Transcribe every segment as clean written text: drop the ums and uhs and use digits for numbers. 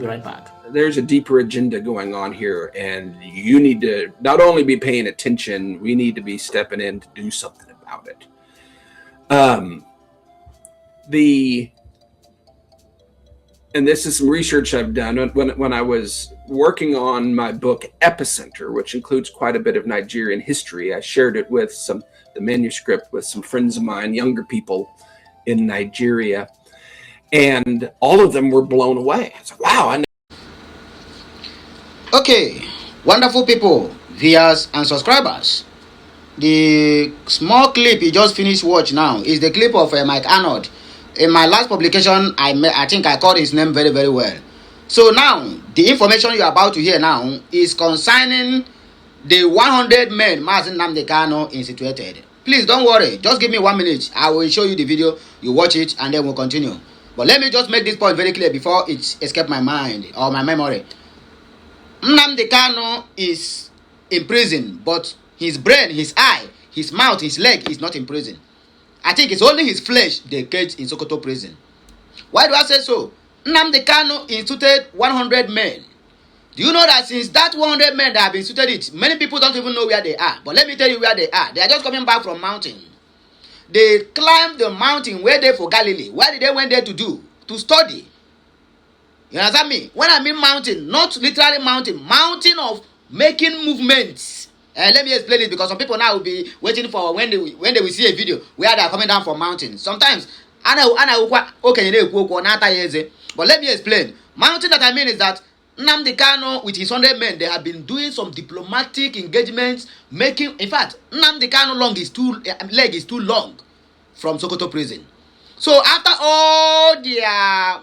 Be right back. There's a deeper agenda going on here, and you need to not only be paying attention, we need to be stepping in to do something about it. And this is some research I've done when I was working on my book Epicenter, which includes quite a bit of Nigerian history. I shared it with the manuscript with some friends of mine, younger people in Nigeria, and all of them were blown away. I said, wow. Okay, wonderful people, viewers and subscribers. The small clip you just finished watch now is the clip of Mike Arnold. In my last publication, I think I called his name very, very well. So now, the information you're about to hear now is concerning the 100 men Mazi Nnamdi Kanu instituted. Please don't worry, just give me 1 minute. I will show you the video, you watch it, and then we'll continue. But let me just make this point very clear before it escapes my mind or my memory. Nnamdi Kanu is in prison, but his brain, his eye, his mouth, his leg is not in prison. I think it's only his flesh they caged in Sokoto prison. Why do I say so? Nnamdi Kanu instituted 100 men. Do you know that since that 100 men that have instituted it, many people don't even know where they are. But let me tell you where they are. They are just coming back from mountain. They climbed the mountain where they for Galilee. Where did they went there to do? To study. You understand me? When I mean mountain, not literally mountain, mountain of making movements. Let me explain it, because some people now will be waiting for when they will see a video where they are coming down from mountains. Sometimes, but let me explain. Mountain that I mean is that Nnamdi Kanu with his 100 men, they have been doing some diplomatic engagements, making, in fact, Nnamdi Kanu leg is too long from Sokoto prison. So after all their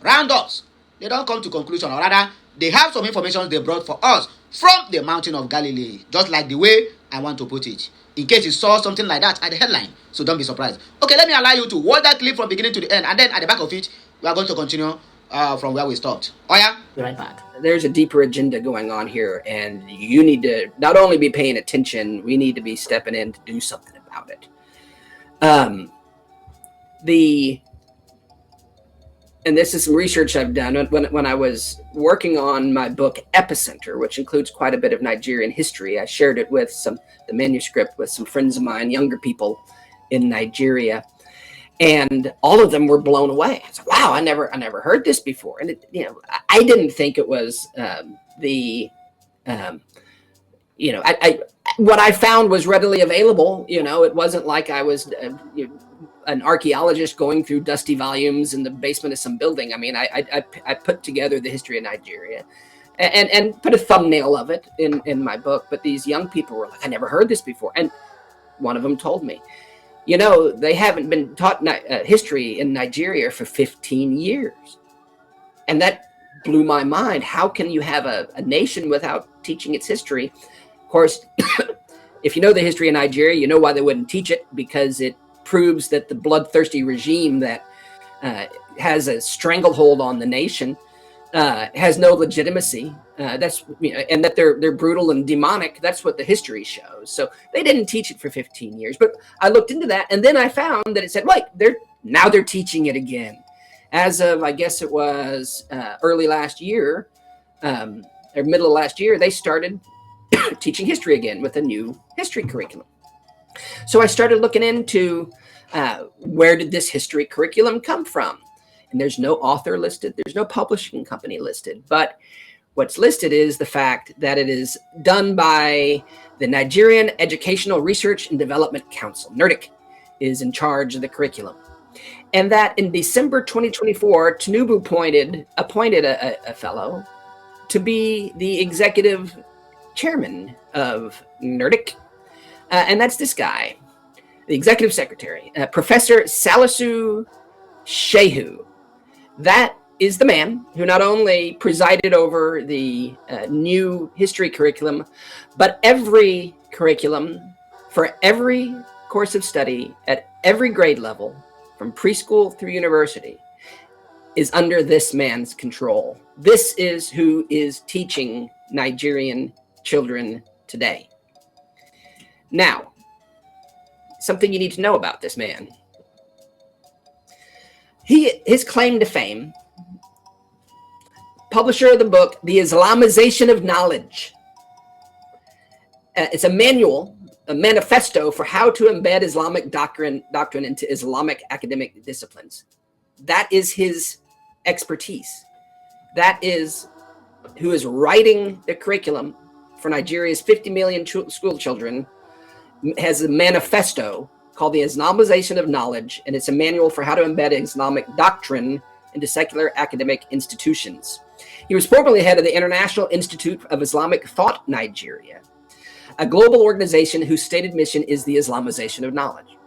roundups, they don't come to conclusion, or rather, they have some information they brought for us from the mountain of Galilee, just like the way I want to put it, in case you saw something like that at the headline. So don't be surprised. Okay, let me allow you to watch that clip from beginning to the end, and then at the back of it, we are going to continue from where we stopped. Oh yeah? Be right back. There's a deeper agenda going on here, and you need to not only be paying attention, we need to be stepping in to do something about it. And this is some research I've done when I was working on my book Epicenter, which includes quite a bit of Nigerian history. I shared it with the manuscript with some friends of mine, younger people in Nigeria, and all of them were blown away. I said, wow, I never heard this before. And I didn't think it was what I found was readily available. It wasn't like I was an archaeologist going through dusty volumes in the basement of some building. I mean, I put together the history of Nigeria and put a thumbnail of it in my book. But these young people were like, I never heard this before. And one of them told me, they haven't been taught history in Nigeria for 15 years. And that blew my mind. How can you have a nation without teaching its history? Of course, if you know the history of Nigeria, you know why they wouldn't teach it, because it proves that the bloodthirsty regime that has a stranglehold on the nation has no legitimacy. And that they're brutal and demonic. That's what the history shows. So they didn't teach it for 15 years. But I looked into that, and then I found that it said, wait, they're teaching it again. As of, I guess it was early last year, or middle of last year, they started teaching history again with a new history curriculum. So I started looking into where did this history curriculum come from? And there's no author listed. There's no publishing company listed. But what's listed is the fact that it is done by the Nigerian Educational Research and Development Council. NERDC is in charge of the curriculum. And that in December 2024, Tinubu appointed a fellow to be the executive chairman of NERDC. And that's this guy, the executive secretary, Professor Salisu Shehu. That is the man who not only presided over the new history curriculum, but every curriculum for every course of study at every grade level, from preschool through university, is under this man's control. This is who is teaching Nigerian children today. Now, something you need to know about this man. His claim to fame publisher of the book, The Islamization of Knowledge. It's a manual, a manifesto for how to embed Islamic doctrine into Islamic academic disciplines. That is his expertise. That is who is writing the curriculum for Nigeria's 50 million school children, has a manifesto called The Islamization of Knowledge, and it's a manual for how to embed Islamic doctrine into secular academic institutions. He was formerly head of the International Institute of Islamic Thought Nigeria, a global organization whose stated mission is the Islamization of knowledge.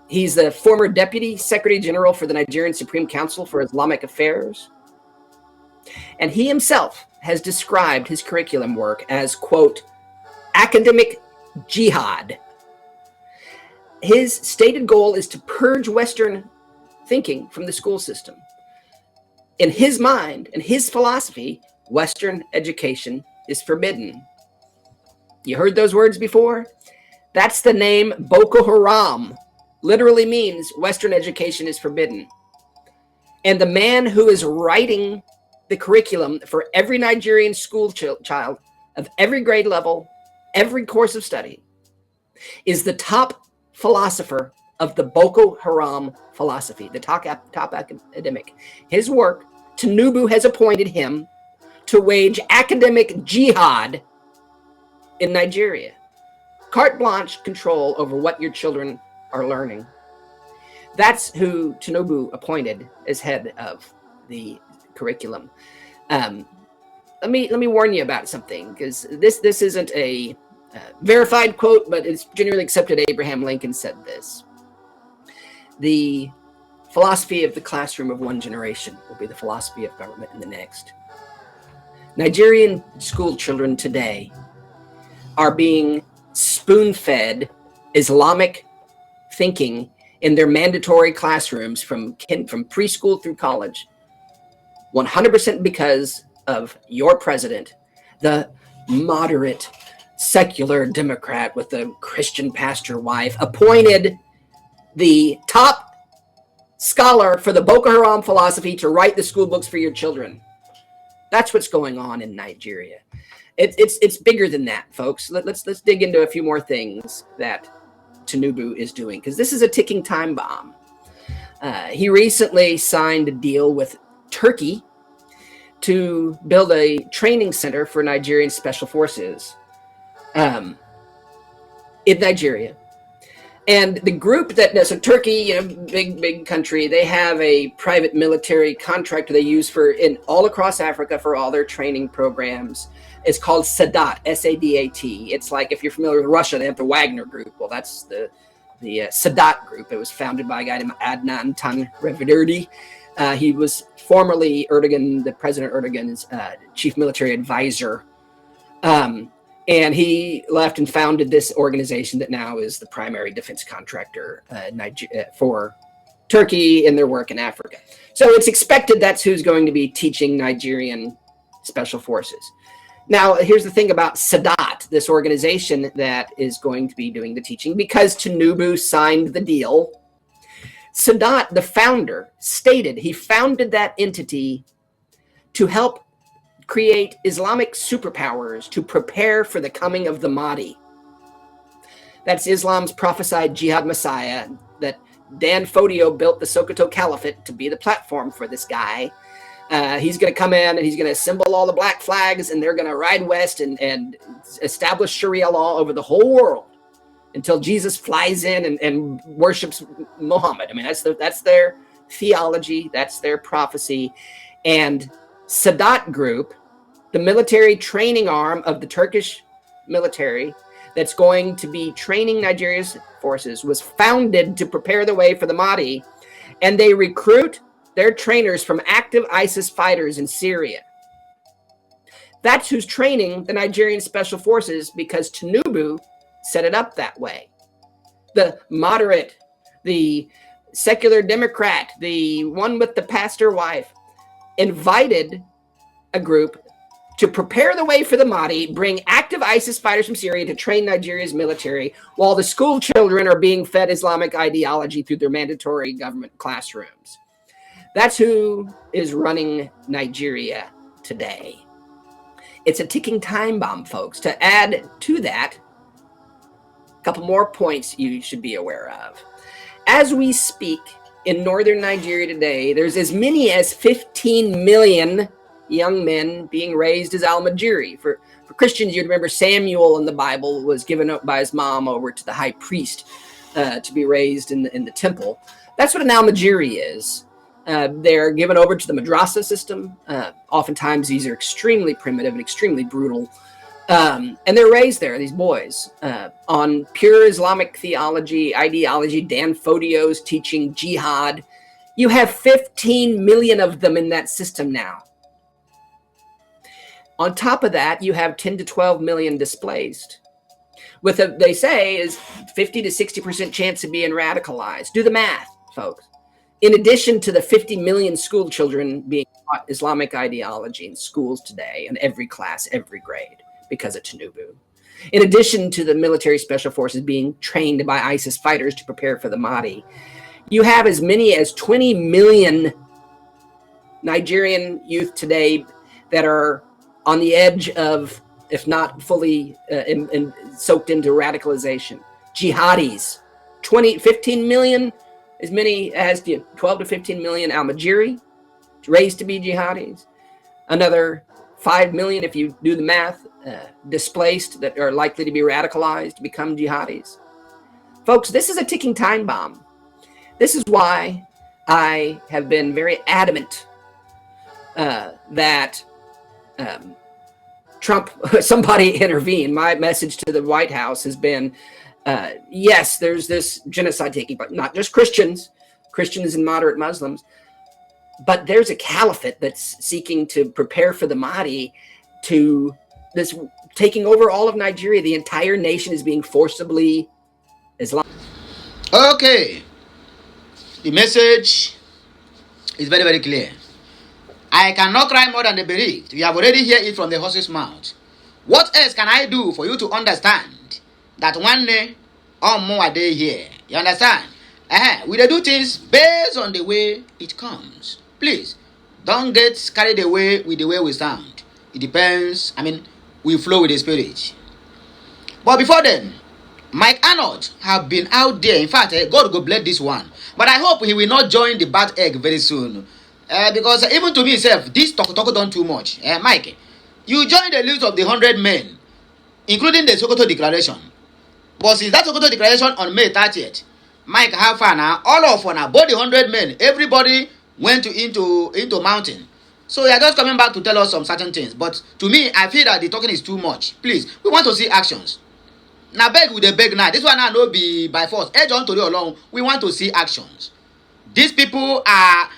He's the former Deputy Secretary General for the Nigerian Supreme Council for Islamic Affairs. And he himself has described his curriculum work as, quote, academic jihad. His stated goal is to purge Western thinking from the school system. In his mind and his philosophy, Western education is forbidden. You heard those words before? That's the name Boko Haram. Literally means Western education is forbidden. And the man who is writing the curriculum for every Nigerian school child of every grade level, every course of study, is the top philosopher of the Boko Haram philosophy, the top academic. His work, Tinubu has appointed him to wage academic jihad in Nigeria. Carte blanche control over what your children are learning. That's who Tinubu appointed as head of the curriculum. Let me warn you about something, because this isn't a verified quote, but it's generally accepted. Abraham Lincoln said this: the philosophy of the classroom of one generation will be the philosophy of government in the next. Nigerian school children today are being spoon-fed Islamic thinking in their mandatory classrooms from preschool through college, 100% because of your president, the moderate secular Democrat with the Christian pastor wife, appointed the top scholar for the Boko Haram philosophy to write the school books for your children. That's what's going on in Nigeria. It's bigger than that, folks. Let's dig into a few more things that Tinubu is doing, because this is a ticking time bomb. He recently signed a deal with Turkey to build a training center for Nigerian special forces in Nigeria. And the group so Turkey, big country, they have a private military contractor they use in all across Africa for all their training programs. It's called Sadat, S-A-D-A-T. It's like, if you're familiar with Russia, they have the Wagner Group. Well, that's the Sadat Group. It was founded by a guy named Adnan Tanreverdi. He was formerly the President Erdogan's chief military advisor. And he left and founded this organization that now is the primary defense contractor for Turkey in their work in Africa. So it's expected that's who's going to be teaching Nigerian special forces. Now, here's the thing about Sadat, this organization that is going to be doing the teaching, because Tinubu signed the deal. Sadat, the founder, stated he founded that entity to help create Islamic superpowers to prepare for the coming of the Mahdi. That's Islam's prophesied jihad messiah, that Dan Fodio built the Sokoto Caliphate to be the platform for this guy. He's going to come in and he's going to assemble all the black flags, and they're going to ride west and establish Sharia law over the whole world until Jesus flies in and worships Muhammad. I mean, that's their theology, that's their prophecy. And Sadat Group, the military training arm of the Turkish military that's going to be training Nigeria's forces, was founded to prepare the way for the Mahdi, and they recruit their trainers from active ISIS fighters in Syria. That's who's training the Nigerian special forces, because Tinubu set it up that way. The moderate, the secular Democrat, the one with the pastor wife, invited a group to prepare the way for the Mahdi, bring active ISIS fighters from Syria to train Nigeria's military, while the school children are being fed Islamic ideology through their mandatory government classrooms. That's who is running Nigeria today. It's a ticking time bomb, folks. To add to that, a couple more points you should be aware of. As we speak, in northern Nigeria today, there's as many as 15 million young men being raised as almajiri. For Christians, you'd remember Samuel in the Bible was given up by his mom over to the high priest to be raised in the temple. That's what an almajiri is. They're given over to the madrasa system. Oftentimes, these are extremely primitive and extremely brutal. And they're raised there, these boys, on pure Islamic theology, ideology. Dan Fodio's teaching jihad. You have 15 million of them in that system now. On top of that, you have 10 to 12 million displaced. With they say is 50 to 60% chance of being radicalized. Do the math, folks. In addition to the 50 million school children being taught Islamic ideology in schools today, in every class, every grade, because of Tinubu. In addition to the military special forces being trained by ISIS fighters to prepare for the Mahdi, you have as many as 20 million Nigerian youth today that are on the edge of, if not fully soaked into radicalization. Jihadis, 15 million, as many as 12 to 15 million almajiri, raised to be jihadis. Another 5 million, if you do the math, displaced that are likely to be radicalized to become jihadis. Folks, this is a ticking time bomb. This is why I have been very adamant that Trump, somebody intervene. My message to the White House has been, yes, there's this genocide taking place, not just Christians and moderate Muslims, but there's a caliphate that's seeking to prepare for the Mahdi, to this taking over all of Nigeria. The entire nation is being forcibly Islamic. Okay. The message is very, very clear. I cannot cry more than the bereaved. We have already heard it from the horse's mouth. What else can I do for you to understand that one day or more day here? You understand? We do things based on the way it comes. Please, don't get carried away with the way we sound. It depends. We flow with the spirit. But before then, Mike Arnold have been out there. In fact, God go bless this one. But I hope he will not join the bad egg very soon. Because even to me self, this talk done too much. Mike, you joined the list of the 100 men, including the Sokoto Declaration. But since that Sokoto Declaration on May 30th, Mike, how far now? All of now, both the 100 men, everybody went into mountain. So you are just coming back to tell us some certain things. But to me, I feel that the talking is too much. Please, we want to see actions. Now beg with the beg now. This one now no be by force. Edge on to you alone. We want to see actions. These people are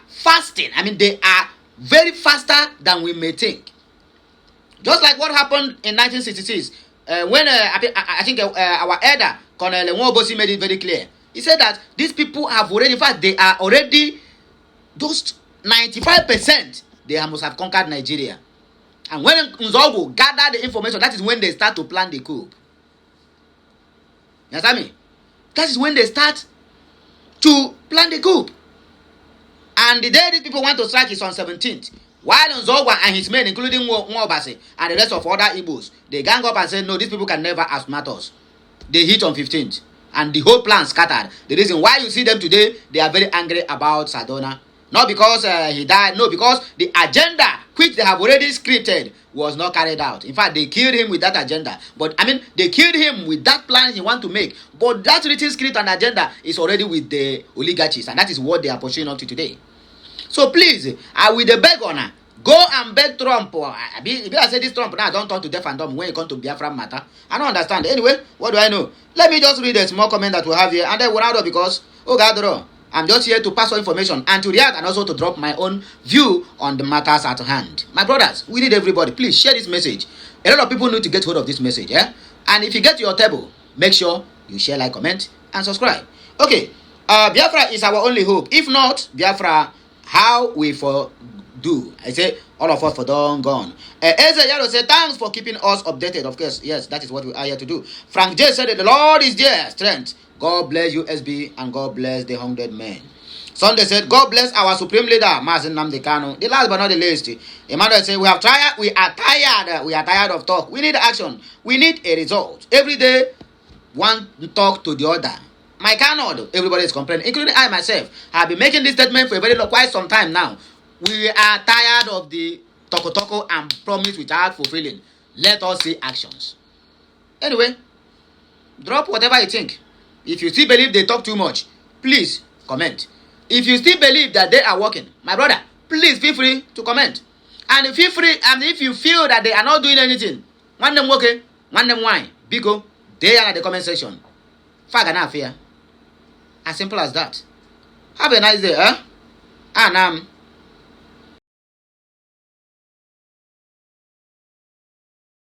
fasting. They are very faster than we may think. Just like what happened in 1966, when I think our elder Colonel Nwobosi made it very clear. He said that these people have already, in fact, they are already those 95%. They must have conquered Nigeria. And when Nzogo gather the information, that is when they start to plan the coup. You understand me? That is when they start to plan the coup. And the day these people want to strike is on 17th. While Nzogwa and his men, including Nwobasi and the rest of other Igbos, they gang up and say, no, these people can never outsmart us. They hit on 15th. And the whole plan scattered. The reason why you see them today, they are very angry about Sadona. Not because he died, no, because the agenda which they have already scripted was not carried out. In fact, they killed him with that agenda. But they killed him with that plan he want to make. But that written script and agenda is already with the oligarchies, and that is what they are pursuing up to today. So please, I will beg on go and beg Trump. If I say this Trump now, don't talk to deaf and dumb when it comes to Biafran matter. I don't understand. Anyway, what do I know? Let me just read a small comment that we have here, and then we'll out because I'm just here to pass on information and to react and also to drop my own view on the matters at hand. My brothers, we need everybody. Please share this message. A lot of people need to get hold of this message. And if you get to your table, make sure you share, like, comment, and subscribe. Okay. Biafra is our only hope. If not, Biafra, how we for do? I say all of us for done gone. Eze Yaro said, thanks for keeping us updated. Of course, yes, that is what we are here to do. Frank J said that the Lord is there, strength. God bless USB and God bless the 100 men. Sunday said, God bless our supreme leader, Mazi Nnamdi Kanu. The last but not the least, Emmanuel said, we are tired of talk. We need action. We need a result. Every day, one talk to the other. My cannot. Everybody is complaining, including I myself. I've been making this statement for quite some time now. We are tired of the toko and promise without fulfilling. Let us see actions. Anyway, drop whatever you think. If you still believe they talk too much, please comment. If you still believe that they are working, my brother, please feel free to comment. And if you feel that they are not doing anything, want them working, want them wine, bigo, they are in the comment section. Fagana fear. As simple as that. Have a nice day, huh? And